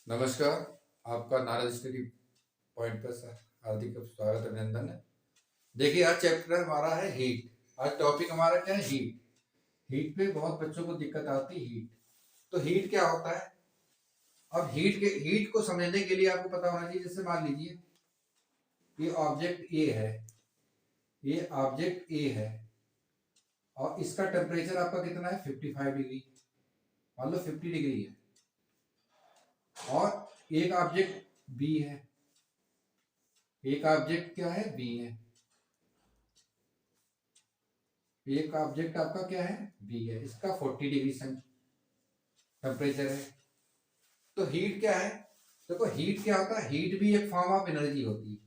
नमस्कार। आपका Narad study point पर हार्दिक स्वागत अभिनंदन है। देखिए, आज चैप्टर हमारा है हीट। आज टॉपिक हमारा क्या है? हीट। हीट पे बहुत बच्चों को दिक्कत आती है। हीट तो हीट क्या होता है? अब हीट को समझने के लिए आपको पता होना चाहिए। जैसे मान लीजिए ये ऑब्जेक्ट ए है, ये ऑब्जेक्ट ए है और इसका टेम्परेचर आपका कितना है? 55 डिग्री। मान लो 50 डिग्री है। और एक ऑब्जेक्ट बी है, एक ऑब्जेक्ट क्या है? बी है। एक ऑब्जेक्ट आपका क्या है? बी है। इसका 40 डिग्री टेम्परेचर है। तो हीट क्या है? देखो, हीट क्या होता है? हीट भी एक फॉर्म ऑफ एनर्जी होती है।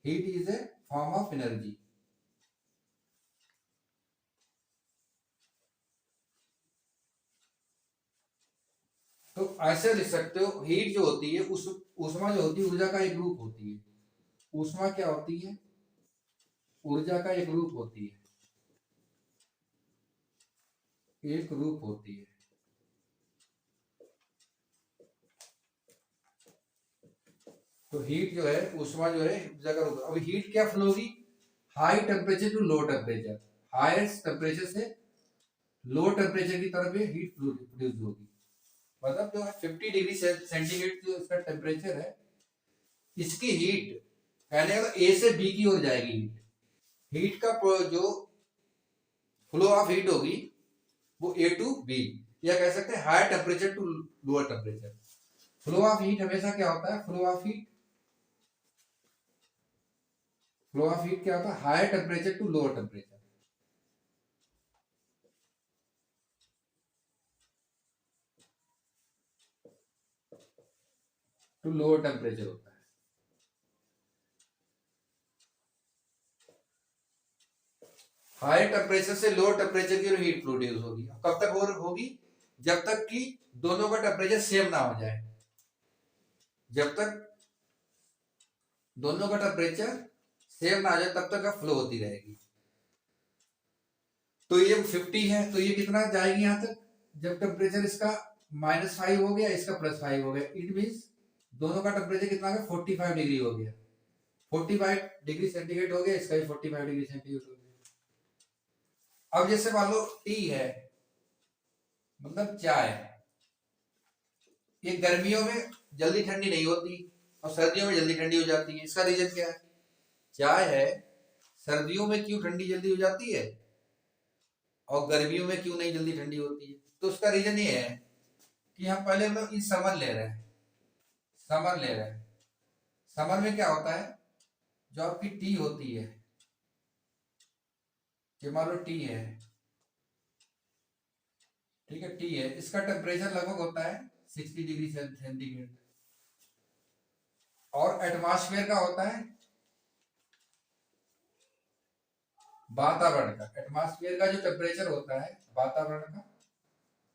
Heat is a form of energy. तो ऐसे लिख सकते हो, हीट जो होती है उस ऊष्मा जो होती है ऊर्जा का एक रूप होती है। ऊष्मा क्या होती है? ऊर्जा का एक रूप होती है, एक रूप होती है। तो हीट जो है, ऊष्मा जो है ऊर्जा का रूप। अब हीट क्या फ्लो होगी? High temperature to low temperature. Highest temperature से लो टेम्परेचर की तरफ ये हीट प्रोड्यूस होगी। मतलब जो है 50 डिग्री सेंटीग्रेड जो इसका टेम्परेचर है, इसकी हीट कहने का ए से बी की ओर जाएगी। हीट का जो फ्लो ऑफ हीट होगी वो ए टू बी, या कह सकते हैं higher temperature to lower temperature. Flow of heat हमेशा क्या होता है? फ्लो ऑफ हीट क्या होता है? Higher temperature to lower temperature. To lower temperature होता है। हायर टेम्परेचर से लोअर टेम्परेचर की हीट प्रोड्यूस होगी। कब तक होगी? जब तक कि दोनों का टेम्परेचर सेम ना हो जाए। जब तक दोनों का टेम्परेचर सेम ना आ जाए तब तक का फ्लो होती रहेगी। तो ये 50 है तो ये कितना जाएगी यहां तक? जब टेम्परेचर इसका -5 हो गया, इसका +5 हो गया, इट मीन दोनों का टेम्परेचर कितना हो गया? 45 डिग्री हो गया। 45 डिग्री सेंटीग्रेड हो गया, इसका भी 45 डिग्री सेंटीग्रेड हो गया। अब जैसे मान लो टी है, मतलब चाय। ये गर्मियों में जल्दी ठंडी नहीं होती और सर्दियों में जल्दी ठंडी हो जाती है। इसका रीजन क्या है? चाय है, सर्दियों में क्यों ठंडी जल्दी हो जाती है और गर्मियों में क्यों नहीं जल्दी ठंडी होती है? तो उसका रीजन ये है कि हम पहले लोग इन समर ले रहे हैं। समर ले रहे हैं। समर में क्या होता है? जो आपकी टी होती है, ये मान लो टी है, ठीक है, टी है, इसका टेम्परेचर लगभग होता है 60 डिग्री सेंटीग्रेड। और एटमॉस्फेयर का होता है वातावरण का। एटमॉस्फेयर का जो टेम्परेचर होता है वातावरण का,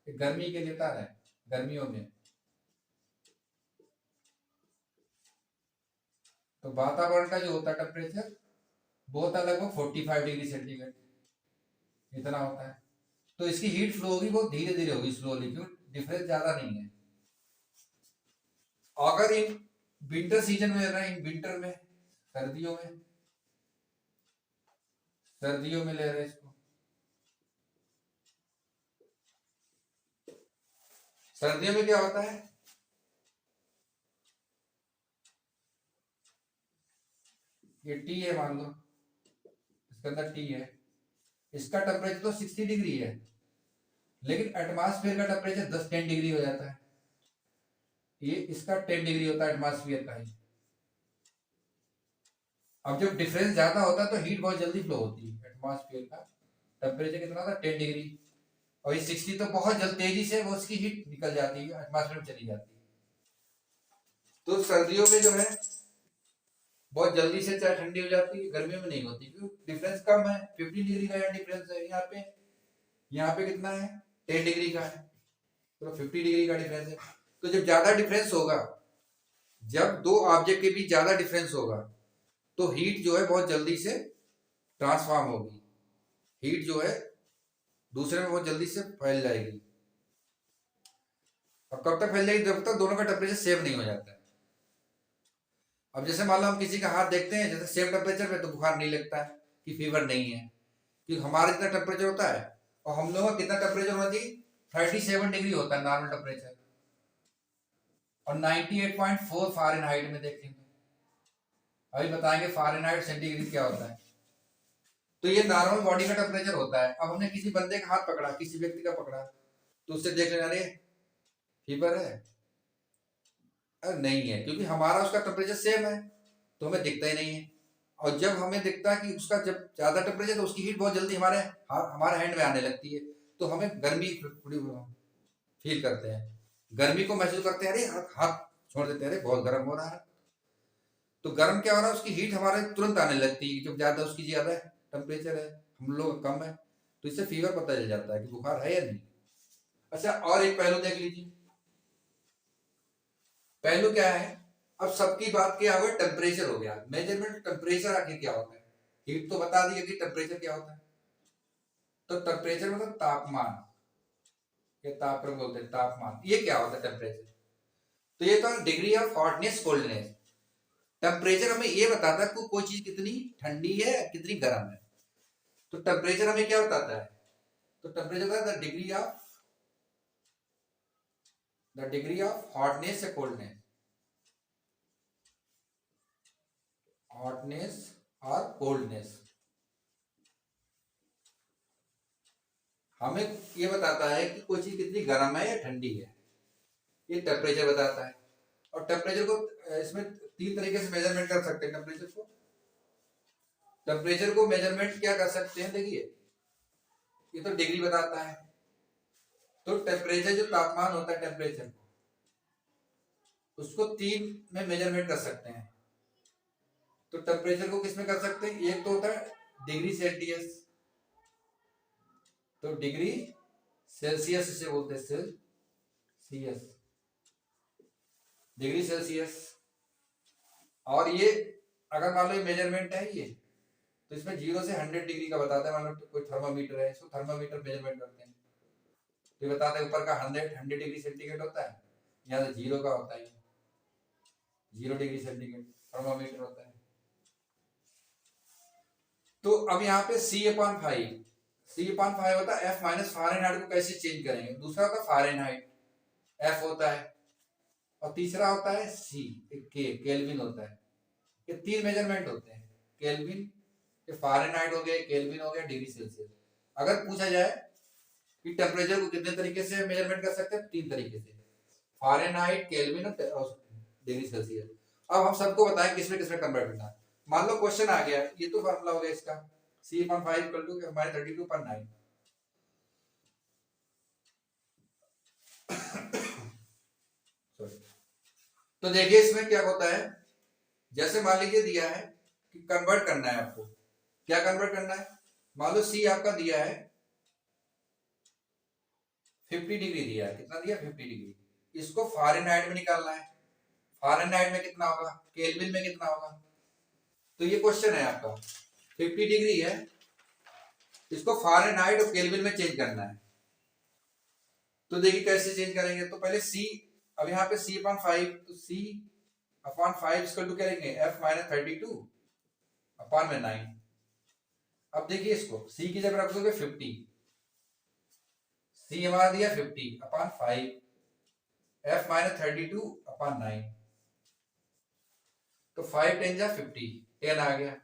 गर्मी के लेता है गर्मियों में। तो वातावरण का जो होता है टेम्परेचर वो होता है लगभग 45 डिग्री सेंटीग्रेड, इतना होता है। तो इसकी हीट फ्लो होगी वो धीरे धीरे होगी, स्लोली, क्योंकि डिफरेंस ज्यादा नहीं है। अगर इन विंटर सीजन में रहे, इन विंटर में, सर्दियों में, सर्दियों में ले रहे हैं इसको, सर्दियों में क्या होता है? ये टी है मान लो, इसके अंदर टी है, इसका टेम्परेचर तो 60 डिग्री है, लेकिन एटमॉस्फेयर का टेम्परेचर 10-10 डिग्री हो जाता है। ये इसका 10 डिग्री होता है एटमॉस्फेयर का ही। अब जब डिफरेंस ज्यादा होता है तो हीट बहुत जल्दी फ्लो होती है। एटमॉस्फेयर का टेम्परेचर कितना था? 10 डिग्री। और ये 60 तो बहुत जल्द तेजी से वो उसकी हीट निकल जाती है, एटमॉस्फेयर में चली जाती है। तो सर्दियों में जो है बहुत जल्दी से चाय ठंडी हो जाती है, गर्मियों में नहीं होती क्योंकि डिफरेंस कम है। 50 डिग्री का डिफरेंस है यहाँ पे। यहाँ पे कितना है? 10 डिग्री का है। तो 50 डिग्री का डिफरेंस है। तो जब ज्यादा डिफरेंस होगा, जब दो ऑब्जेक्ट के बीच ज्यादा डिफरेंस होगा, तो हीट जो है बहुत जल्दी से ट्रांसफॉर्म होगी। हीट जो है दूसरे में बहुत जल्दी से फैल जाएगी। और कब तक फैल जाएगी, जब तक दोनों का टेम्परेचर सेम नहीं हो जाता है। अब जैसे मान लो हम किसी का हाथ देखते हैं जैसे सेम टेम्परेचर पे, तो बुखार नहीं लगता है कि फीवर नहीं है, क्योंकि हमारा जितना टेम्परेचर होता है और हम लोगों का कितना टेम्परेचर होना चाहिए, 37 डिग्री होता है नॉर्मल टेम्परेचर, और 98.4 फ़ारेनहाइट में देखेंगे। अभी बताएंगे फ़ारेनहाइट सेंटीग्रेड क्या होता है। तो ये नॉर्मल बॉडी का टेम्परेचर होता है। अब हमने किसी बंदे का हाथ पकड़ा, किसी व्यक्ति का पकड़ा, तो उससे देख लेना, अरे फीवर है, अरे नहीं है, क्योंकि हमारा उसका टेम्परेचर सेम है, तो हमें दिखता ही नहीं है। और जब हमें दिखता है कि उसका जब ज्यादा टेम्परेचर, तो उसकी हीट बहुत जल्दी हमारे हैंड में आने लगती है, तो हमें गर्मी फील करते हैं, गर्मी को महसूस करते हैं, अरे हाथ छोड़ देते हैं, अरे बहुत गर्म हो रहा है। तो गर्म क्या हो रहा है, उसकी हीट हमारे तुरंत आने लगती है, जब ज्यादा उसकी ज्यादा टेम्परेचर है, हम लोग कम है, तो इससे फीवर पता चल जाता है कि बुखार है या नहीं। अच्छा, और एक पहलू देख लीजिए। पहलू क्या है, अब सबकी बात क्या हुआ, टेम्परेचर हो गया, मेजरमेंट टेम्परेचर आखिर क्या होता है। हीट तो बता दी कि टेम्परेचर क्या होता है, तो टेम्परेचर मतलब तापमान, ये तापक्रम बोलते हैं, तापमान, ये क्या होता है टेम्परेचर। तो ये तो degree of hotness coldness. Temperature हमें ये बताता है कोई चीज कितनी ठंडी है कितनी गर्म है। तो टेम्परेचर हमें क्या बताता है, तो टेम्परेचर बताता है द डिग्री ऑफ हॉटनेस या कोल्डनेस, हॉटनेस और कोल्डनेस हमें ये बताता है कि कोई चीज कितनी गर्म है या ठंडी है, ये टेम्परेचर बताता है। और टेम्परेचर को इसमें तीन तरीके से मेजरमेंट कर सकते हैं। टेम्परेचर को मेजरमेंट क्या कर सकते हैं, देखिए ये तो डिग्री बताता है, तो टेम्परेचर जो तापमान होता है टेम्परेचर, उसको तीन में मेजरमेंट कर सकते हैं। तो टेम्परेचर को किस में कर सकते हैं, एक तो होता है डिग्री सेल्सियस, तो डिग्री सेल्सियस इसे बोलते हैं, सेल्सियस, डिग्री सेल्सियस। और ये अगर मान लो मेजरमेंट है ये, तो इसमें 0 से 100 डिग्री का बताता है। मान लो कोई थर्मामीटर है, इसको थर्मामीटर मेजरमेंट करते हैं, तो ये बताता है ऊपर का 100 डिग्री सेंटीग्रेड होता है, यहाँ से 0 का होता है, 0 डिग्री सेंटीग्रेड थर्मामीटर होता है। तो अब यहाँ पे C/5, C/5 होता है F माइनस फ़ारेनहाइट को कैसे चेंज करेंगे। दूसरा होता है फ़ारेनहाइट, F होता है, और तीसरा होता है C, केल्विन होता है। ये तीन मेजरमेंट होते हैं, केल्विन, ये फ़ारेनहाइट हो गया, केल्विन हो गया, डिग्री सेल्सियस। अगर पूछा जाए कि टेम्परेचर को कितने तरीके से मेजरमेंट कर सकते हैं, तीन तरीके से, फ़ारेनहाइट, केल्विन और डिग्री सेल्सियस। अब हम सबको बताएं किसमें किसमें कन्वर्ट करना है। मान लो क्वेश्चन आ गया, ये तो फॉर्मूला हो गया इसका, C/5 इक्वल टू हमारे 32/9। तो देखिए इसमें क्या होता है, जैसे मान लीजिए दिया है कि कन्वर्ट करना है आपको, क्या कन्वर्ट करना है। मान लो C आपका दिया है 50 डिग्री दिया है, कितना दिया 50 डिग्री, इसको फ़ारेनहाइट में निकालना है। फ़ारेनहाइट में कितना होगा, केल्विन में कितना होगा। तो ये क्वेश्चन है आपका, 50 डिग्री है, इसको फ़ारेनहाइट और केल्विन में चेंज करना है। तो देखिए कैसे चेंज करेंगे, तो पहले C, अब यहाँ पे C/5, तो C/5 इसको क्या लिखेंगे, F माइनस 32/9। अब देखिए इसको C की जगह रख दोगे 50, C हमारा दिया 50/5, F माइनस 32/9, तो 5 10 जा 50, 10 आ गया,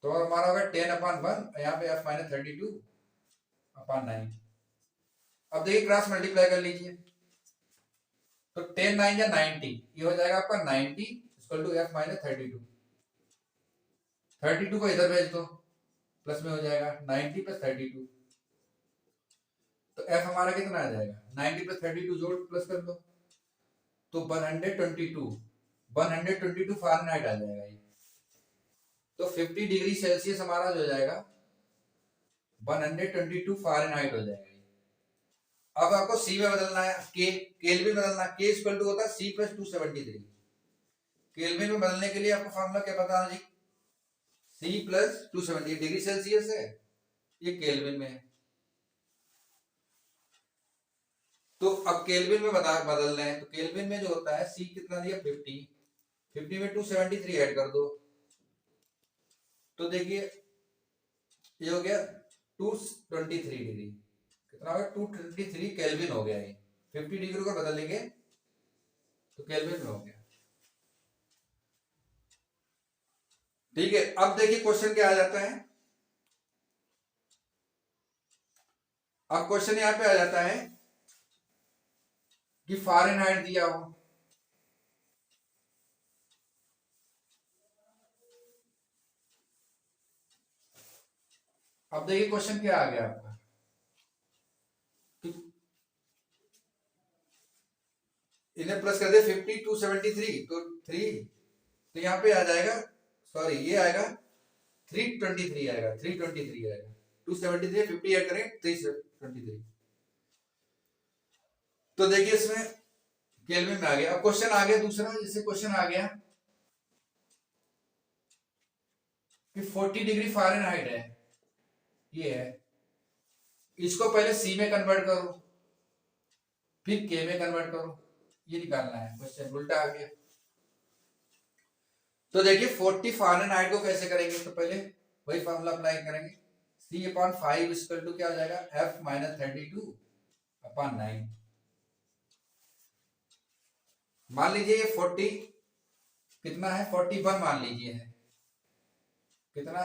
तो हमारा होगा 10/1, यहाँ पे F माइनस 32/9। अब देखिए क्रॉस मल्टीप्लाई कर लीजिए, तो 10 9 या 90, ये हो जाएगा आपका 90 इक्वल टू F माइनस 32 को इधर भेज दो, प्लस में हो जाएगा 90 प्लस 32, तो F हमारा कितना आ जाएगा, 90 प्लस 32 जोड़ प्लस कर दो, तो 122 फ़ारेनहाइट आ जाएगा ये। तो 50 डिग्री सेल्सियस हमारा जो हो जाएगा 122 फ़ारेनहाइट हो जाएगा। अब आपको C में बदलना है, केल्विन बदलना है, K इक्वल टू होता है C प्लस 273। केल्विन में बदलने के लिए आपको फॉर्मूला क्या बताना जी, C प्लस 270, डिग्री सेल्सियस है, ये केल्विन में है। तो अब केल्विन में बदल रहे हैं, तो केल्विन में जो होता है सी कितना दिया 50, 50 में 273 ऐड कर दो, तो देखिए ये हो गया 223 डिग्री, कितना हो गया 223 केल्विन हो गया। ये 50 डिग्री को बदलेंगे तो केल्विन में हो गया। ठीक है, अब देखिए क्वेश्चन क्या आ जाता है। अब क्वेश्चन यहां पे आ जाता है कि फ़ारेनहाइट दिया हो, अब देखिए क्वेश्चन क्या आ गया आपका, इन्हें प्लस कर दे 50 273 तो 3, तो यहाँ पे आ जाएगा, सॉरी ये आएगा 323 आएगा, 323 आएगा, 273 50 ऐड करें 323। तो देखिए इसमें केल्विन में आ गया। अब क्वेश्चन आ गया दूसरा, जैसे क्वेश्चन आ गया कि 40 डिग्री फ़ारेनहाइट है, ये है, इसको पहले सी में कन्वर्ट करो फिर के में कन्वर्ट करो, ये निकालना है। क्वेश्चन उल्टा आ गया। तो देखिए 40 फ़ारेनहाइट को कैसे करेंगे, तो पहले वही फॉर्मूला अप्लाई करेंगे, सी अपॉन 5 इक्वल टू क्या हो जाएगा एफ माइनस 32 अपॉन 9। मान लीजिए ये 40 कितना है 41 मान लीजिए है, कितना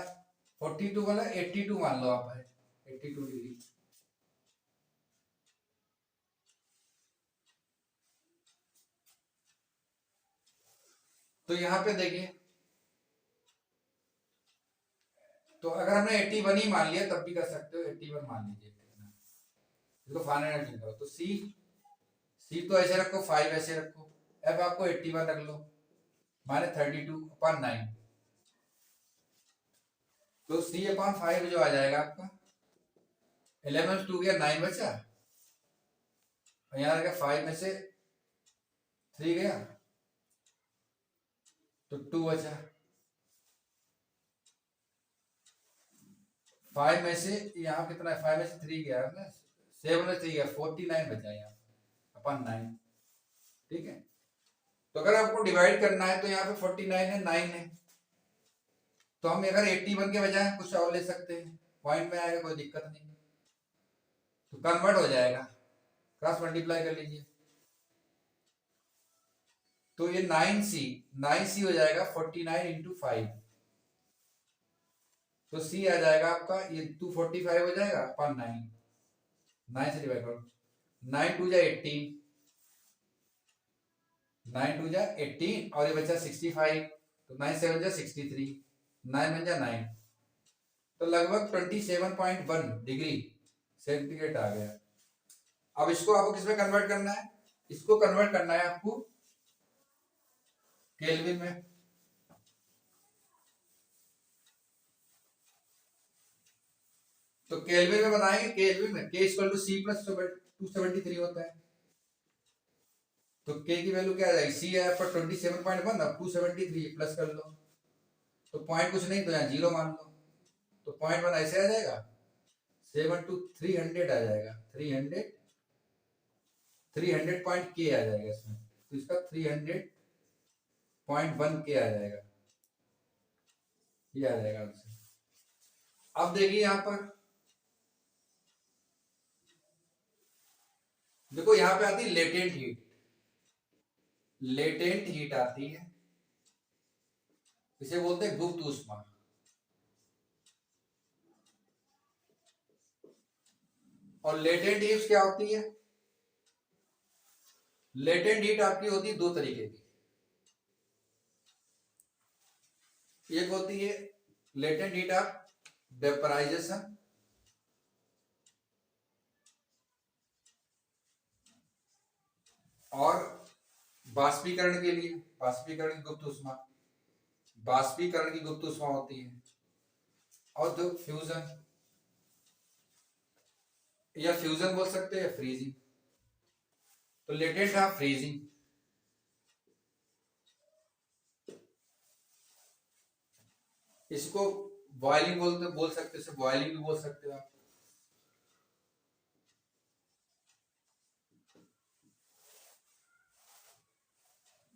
42 वाला 82 मान लो आप, है 82 डिग्री। तो यहां पे देखिए, तो अगर हमने 81 ही मान लिया तब भी कर सकते हो, 81 मान लीजिए, कितना इसको फ़ारेनहाइट में करो, तो सी तो ऐसे रखो, 5 ऐसे रखो, एफ आपको 81 रख लो माइनस 32 अपॉन 9, तो सी अपॉन 5 जो आ जाएगा आपका 11 2 गया 9 बचा, और यहाँ रहेगा 5 में से 3 गया तो 2 बचा, 5 में से यहाँ कितना है 5 में से 3 गया ना, 7 में 3 गया 49 बचा यहाँ अपॉन 9। ठीक है, तो अगर आपको डिवाइड करना है तो यहाँ पे 49 है 9 है, तो हम अगर 81 के बजाय कुछ और ले सकते हैं, पॉइंट में आएगा कोई दिक्कत नहीं, तो कन्वर्ट हो जाएगा, क्रॉस मल्टीप्लाई कर लीजिए, तो ये 9c हो जाएगा 49 इंटू 5, तो c आ जाएगा आपका ये 245 हो जाएगा अपॉन 9, 9 से डिवाइड करो, 9 2 जा 18, 9 2 जा 18 और ये बचा 65, तो 9 7 जा 63, 9 1 जा 9, तो लगभग 27.1 डिग्री सेंटीग्रेड आ गया। अब इसको आपको किसमें कन्वर्ट करना है, इसको कन्वर्ट करना है आपको केल्विन में। तो केल्विन में बनाएंगे, केल्विन में के इक्वल टू सी प्लस 273 होता है, तो के की वैल्यू क्या आ जाएगी, सी है पर 27.1, अब 273 प्लस कर लो, तो पॉइंट कुछ नहीं तो यहाँ 0 मान लो, तो पॉइंट 1 ऐसे आ जाएगा, 7 to 300 आ जाएगा, 300 पॉइंट के आ जाएगा इसमें, तो इसका 300.1 के आ जाएगा, ये आ जाएगा आंसर। अब देखिए यहां पर देखो, यहां पे आती है लेटेंट हीट, लेटेंट हीट आती है, इसे बोलते हैं गुप्त ऊष्मा। और लेटेंट हीट क्या होती है, लेटेंट हीट आपकी होती है दो तरीके की, एक होती है लेटेंट हीट ऑफ वेपराइजेशन, और बाष्पीकरण के लिए बाष्पीकरण की गुप्त ऊष्मा, बाष्पीकरण की गुप्त ऊष्मा होती है, और जो फ्यूजन या फ्यूजन बोल सकते हैं, फ्रीजिंग, तो लेटेंट ऑफ फ्रीजिंग, इसको बॉइलिंग बोल सकते हैं, बॉइलिंग भी बोल सकते हो आप।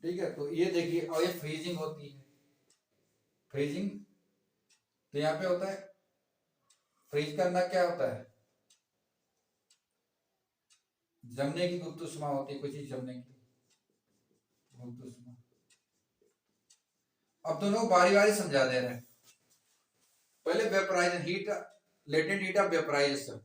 ठीक है, तो ये देखिए, और ये फ्रीजिंग होती है। फ्रीजिंग तो यहाँ पे होता है, फ्रीज करना क्या होता है, जमने की गुप्त ऊष्मा होती है, कोई चीज जमने की गुप्त ऊष्मा। अब दोनों बारी बारी समझा दे रहे हैं। पहले vaporisation heat, latent heat of vaporisation.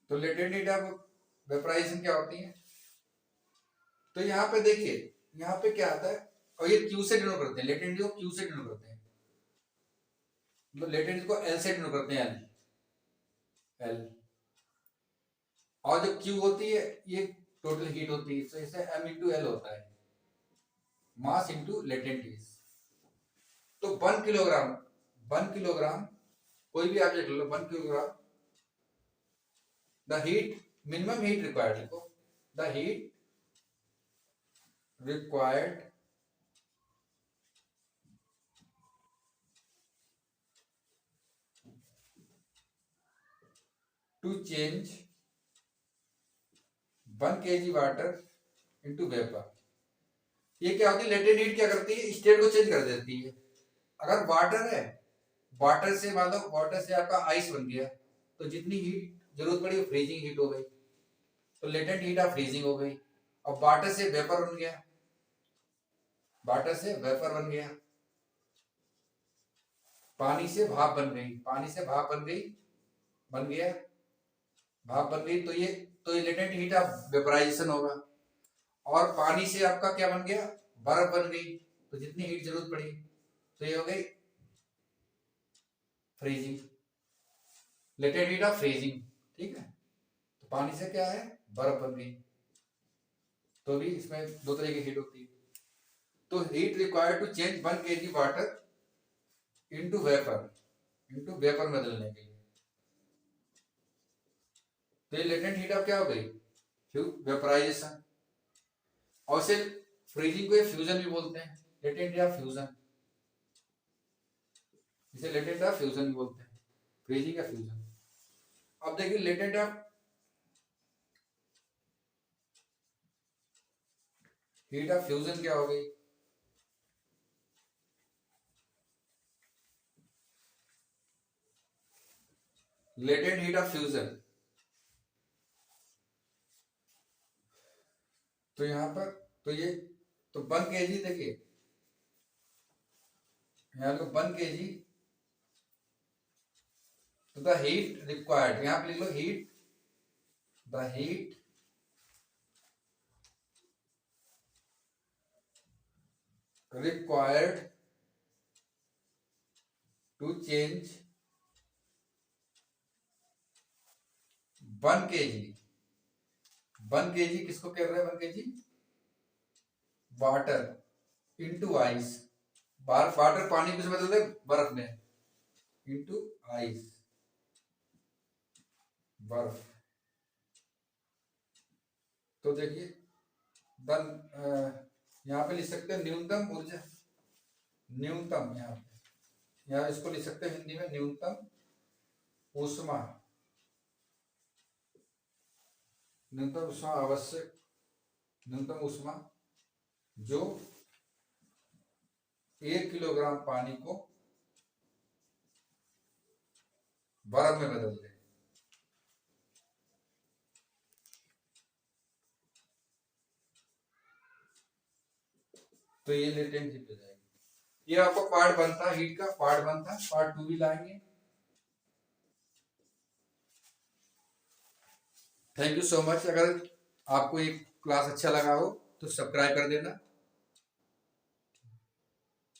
तो लेटेंट हीट ऑफ वेपराइजेशन क्या होती है, तो यहाँ पे देखिए, यहाँ पे क्या आता है, और ये क्यू से डिनोट करते हैं, लेटेंट को क्यू से डिनोट करते हैं, मतलब लेटेंट को एल से डिनोट करते हैं, एल एल। और जो क्यू होती है ये टोटल हीट होती है, तो इसे एम इंटू एल होता है, मास इंटू लेटेंट हीट। तो 1 किलोग्राम, 1 किलोग्राम कोई भी ऑब्जेक्ट ले लो, 1 kilogram, the heat, minimum heat required लिखो, the heat required to change 1 kg water into vapor। ये क्या होती है, लेटेंट हीट क्या करती है, स्टेट को चेंज कर देती है। अगर वाटर है, वाटर से मान लो, वाटर से आपका आइस बन गया, तो जितनी हीट जरूरत पड़ी वो फ्रीजिंग हीट हो गई, तो लेटेंट हीट ऑफ फ्रीजिंग हो गई। अब वाटर से वेपर बन गया, वाटर से वेपर बन गया, पानी से भाप बन गई, पानी से भाप बन गई, बन गया, भाप बन गई, तो ये लेटेंट हीट ऑफ वेपराइजेशन होगा। और पानी से आपका क्या बन गया, बर्फ बन गई, तो जितनी हीट जरूरत पड़ी, तो ये हो गई freezing, latent heat of freezing. ठीक है, तो पानी से क्या है, बर्फ बन गई, तो भी इसमें दो तरह की हीट होती है। तो heat required to change 1 kg water into vapour, into vapour में बदलने के लिए, तो ये लेटेंट हीट ऑफ क्या हो गई, वेपराइजेशन। और से फ्रीजिंग को फ्यूजन भी बोलते हैं, लेटेंट या फ्यूजन, इसे लेटेंट या फ्यूजन भी बोलते हैं, फ्रीजिंग या फ्यूजन। अब देखिए latent of heat of fusion क्या हो गई, लेटेंट हीट ऑफ फ्यूजन, तो यहां पर, तो ये, तो 1 kg देखिए, यहाँ पे 1 kg, तो द हीट रिक्वायर्ड, यहां पे लिख लो heat, the heat required to change 1 kg, 1 kg किसको कह रहे हैं, 1 kg water into ice, water पानी किस बदल दे, बर्फ में, इंटू आइस, बर्फ। तो देखिए यहाँ पे लिख सकते हैं न्यूनतम ऊर्जा, न्यूनतम, यहाँ इसको लिख सकते हैं हिंदी में न्यूनतम ऊष्मा, न्यूनतम ऊष्मा आवश्यक, न्यूनतम ऊष्मा जो 1 किलोग्राम पानी को बर्फ में बदल दे। तो ये लेटेंट हीट हो जाएगी। ये आपको पार्ट बनता है, हीट का पार्ट बनता है, पार्ट 2 भी लाएंगे। Thank you so much. अगर आपको ये क्लास अच्छा लगा हो तो सब्सक्राइब कर देना।